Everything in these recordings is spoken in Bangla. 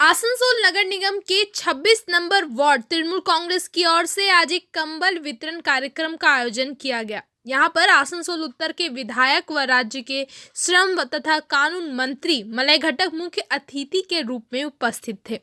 आसनसोल नगर निगम के 26 नंबर वार्ड तृणमूल कांग्रेस की ओर से आज एक कंबल वितरण कार्यक्रम का आयोजन किया गया। यहां पर आसनसोल उत्तर के विधायक व राज्य के श्रम तथा कानून मंत्री मलय घटक मुख्य अतिथि के रूप में उपस्थित थे।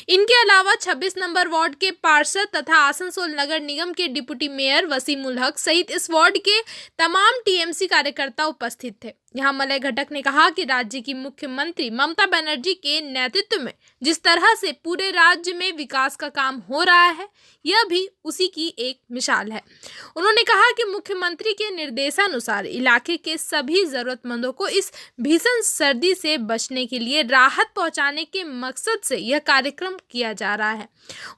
इनके अलावा 26 नंबर वार्ड के पार्षद तथा आसनसोल नगर निगम के डिप्टी मेयर वसीम उल हक सहित इस वार्ड के तमाम टीएमसी कार्यकर्ता उपस्थित थे। यहां मलय घटक ने कहा कि राज्य की मुख्यमंत्री ममता बनर्जी के नेतृत्व में जिस तरह से पूरे राज्य में विकास का काम हो रहा है, यह भी उसी की एक मिसाल है। उन्होंने कहा कि मुख्यमंत्री के निर्देशानुसार इलाके के सभी जरूरतमंदों को इस भीषण सर्दी से बचने के लिए राहत पहुंचाने के मकसद से यह कार्यक्रम किया जा रहा है।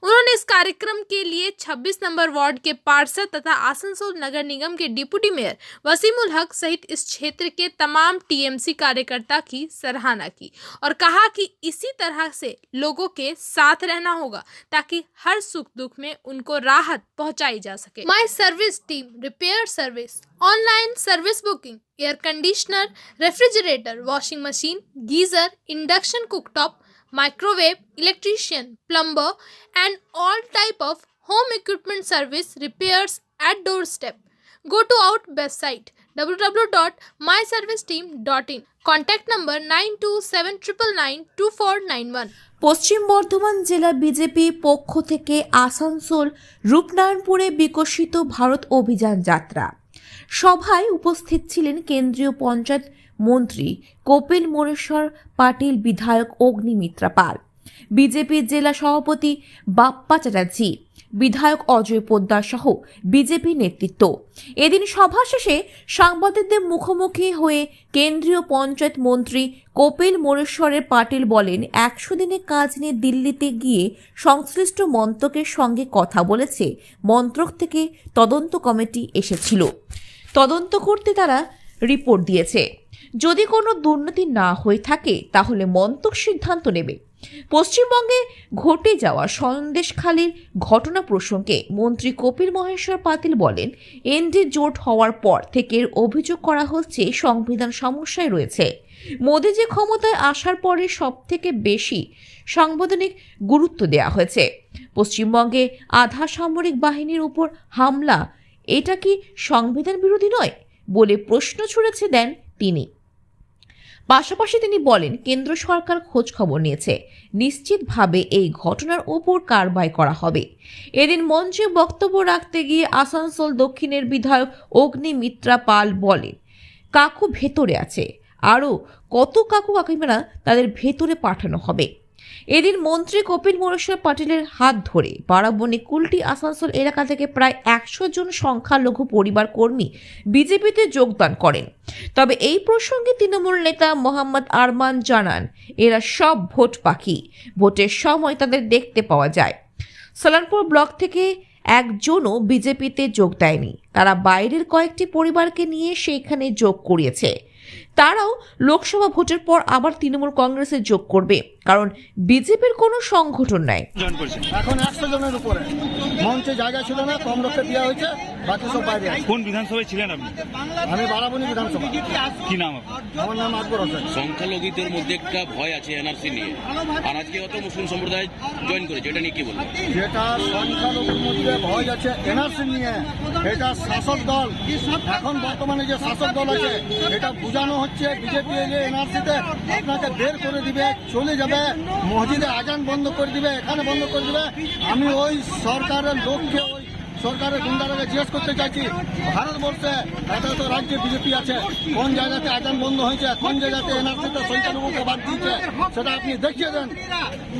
उन्होंने इस कार्यक्रम के लिए 26 नंबर वार्ड के पार्षद तथा आसनसोल नगर निगम के डिप्टी मेयर वसीम उल हक सहित इस क्षेत्र के तमाम टीएमसी कार्यकर्ता की सराहना की और कहा कि इसी तरह से लोगों के साथ रहना होगा ताकि हर सुख दुख में उनको राहत पहुंचाई जा सके। माई service team repair service, online service booking, air conditioner, refrigerator, washing machine, geyser, induction cooktop, microwave, electrician, plumber and all type of home equipment service repairs at doorstep. Go to our website www.myserviceteam.in. Contact number 9279992491. পশ্চিম বর্ধমান জেলা বিজেপি পক্ষ থেকে আসানসোল রূপনারায়ণপুরে বিকশিত ভারত অভিযান যাত্রা সভায় উপস্থিত ছিলেন কেন্দ্রীয় পঞ্চায়েত মন্ত্রী কপিল মোরেশ্বর পাটিল, বিধায়ক অগ্নিমিত্রা পাল, বিজেপির জেলা সভাপতি বাপ্পা চ্যাটার্জি, বিধায়ক অজয় পোদ্দার সহ বিজেপি নেতৃত্ব। এদিন সভা শেষে সাংবাদিকদের মুখোমুখি হয়ে কেন্দ্রীয় পঞ্চায়েত মন্ত্রী কপিল মোরেশ্বরের পাটিল বলেন, 100 দিনের কাজ নিয়ে দিল্লিতে গিয়ে সংশ্লিষ্ট মন্ত্রকের সঙ্গে কথা বলেছে। মন্ত্রক থেকে তদন্ত কমিটি এসেছিল, তদন্ত করতে তারা রিপোর্ট দিয়েছে। যদি কোনো দুর্নীতি না হয়ে থাকে তাহলে মন্ত্রক সিদ্ধান্ত নেবে। পশ্চিমবঙ্গে ঘটে যাওয়া সন্দেশখালীর ঘটনা প্রসঙ্গে মন্ত্রী কপিল মহেশ্বর পাতিল বলেন, এনডি জোট হওয়ার পর থেকে অভিযোগ করা হচ্ছে সংবিধান সমস্যায় রয়েছে। মোদি যে ক্ষমতায় আসার পরে সব থেকে বেশি সাংবিধানিক গুরুত্ব দেওয়া হয়েছে। পশ্চিমবঙ্গে আধা সামরিক বাহিনীর উপর হামলা, এটা কি সংবিধান বিরোধী নয় বলে প্রশ্ন ছুড়েছে দেন তিনি। পাশাপাশি তিনি বলেন, কেন্দ্র সরকার খোঁজ খবর নিয়েছে, নিশ্চিতভাবে এই ঘটনার উপর কারবাই করা হবে। এদিন মঞ্চে বক্তব্য রাখতে গিয়ে আসানসোল দক্ষিণের বিধায়ক অগ্নিমিত্রা পাল বলেন, কাকু ভেতরে আছে, আরও কত কাকু কাকিমারা তাদের ভেতরে পাঠানো হবে। এদিন মন্ত্রী কপিল মোরেশ্বর পাটিলের হাত ধরে বারাবণী কুলটি আসানসোল এলাকা থেকে প্রায় 100 জন সংখ্যালঘু পরিবার কর্মী বিজেপিতে যোগদান করেন। তবে এই প্রসঙ্গে তৃণমূল নেতা মোহাম্মদ আরমান জানান, এরা সব ভোট পাখি, ভোটের সময় তাদের দেখতে পাওয়া যায়। সালানপুর ব্লক থেকে একজনও বিজেপিতে যোগ দেয়নি, তারা বাইরের কয়েকটি পরিবারকে নিয়ে সেখানে যোগ করিয়েছে। তারাও লোকসভা ভোটের পর আবার তৃণমূল কংগ্রেসে যোগ করবে, কারণ বিজেপির কোনো সংগঠন নাই। এখন 100 জনের উপরে মঞ্চে জায়গা ছিল না, কম লোককে দেওয়া হয়েছে, বাকি সব বাইরে। কোন বিধানসভায় ছিলেন আপনি? আমি বারাবণী বিধানসভা। কি নাম? আমার নাম আকবর হোসেন। সংখ্যালঘুদের মধ্যে একটা ভয় আছে এনআরসি নিয়ে, আর আজকে হয়তো মুসলিম সম্প্রদায় জয়েন করেছে, এটা নিয়ে কি বলবেন? যেটা সংখ্যালঘুর মধ্যে ভয় আছে এনআরসি নিয়ে, এটা শাসক দল, এখন বর্তমানে যে শাসক দল আছে, এটা বোঝানো হচ্ছে বিজেপি এনআরসিতে আপনাকে বের করে দিবে, চলে যাবে, মসজিদে আজান বন্ধ করে দিবে, এখানে বন্ধ করে দিবে। আমি ওই সরকারের লোককে, ওই সরকারের গুন্ডারাকে জিজ্ঞেস করতে চাইছি, ভারতবর্ষে এত রাজ্যে বিজেপি আছে, কোন জায়গাতে আজান বন্ধ হয়েছে, কোন জায়গাতে এনআরসিতে সংখ্যালঘুকে বাদ দিয়েছে, সেটা আপনি দেখিয়ে দেন,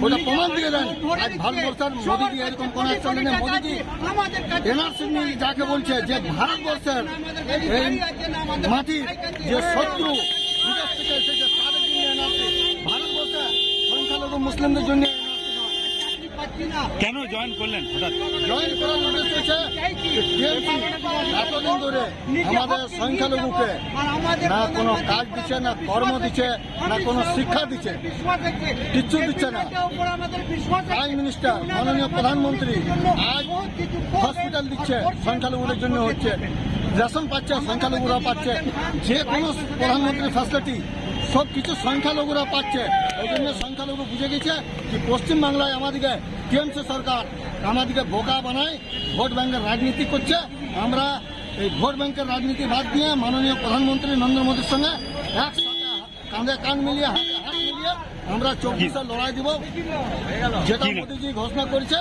ওটা প্রমাণ দিয়ে দেন। আজ ভারতবর্ষের মোদীজি এরকম কোন অ্যাকশন নেই। মোদীজি এনআরসি নিয়ে যাকে বলছে যে ভারতবর্ষের এই মাটির যে শত্রু বিদেশ থেকে এসেছে তাদের জন্য এনআরসি, ভারতবর্ষে সংখ্যালঘু মুসলিমদের জন্য কেন জয়েন করলেন? জয়েন করার উদ্দেশ্য হচ্ছে এতদিন ধরে আমাদের সংখ্যালঘুকে না কোনো কাজ দিচ্ছে, না কর্ম দিচ্ছে, না কোনো শিক্ষা দিচ্ছে, কিচ্ছু দিচ্ছে না। প্রাইম মিনিস্টার, মাননীয় প্রধানমন্ত্রী আজ হসপিটাল দিচ্ছে, সংখ্যালঘুদের জন্য হচ্ছে, রেশন পাচ্ছে, সংখ্যালঘুরা পাচ্ছে, যে কোনো প্রধানমন্ত্রীর ফ্যাসিলিটি সব কিছু সংখ্যালঘুরা পাচ্ছে। ওই জন্য সংখ্যালঘু বুঝে গেছে যে পশ্চিমবাংলায় আমাদেরকে টিএমসি সরকার আমাদেরকে বোকা বানায়, ভোট ব্যাংকের রাজনীতি করছে। আমরা এই ভোট ব্যাংকের রাজনীতি বাদ দিয়ে মাননীয় প্রধানমন্ত্রী নরেন্দ্র মোদীর সঙ্গে একসাথে কাঁধে কাঁধ মিলিয়ে হাতে হাত মিলিয়ে আমরা 24-এ লড়াই দিব। যেটা কি নাম? মোদীজি ঘোষণা করেছে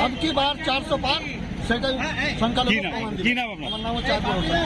अब की बार 400 पार, সেটাই সংখ্যালঘু কি নাম? প্রমাণ দিবে। কি নাম আপনার? আমার নাম হচ্ছে আজমল হোসেন।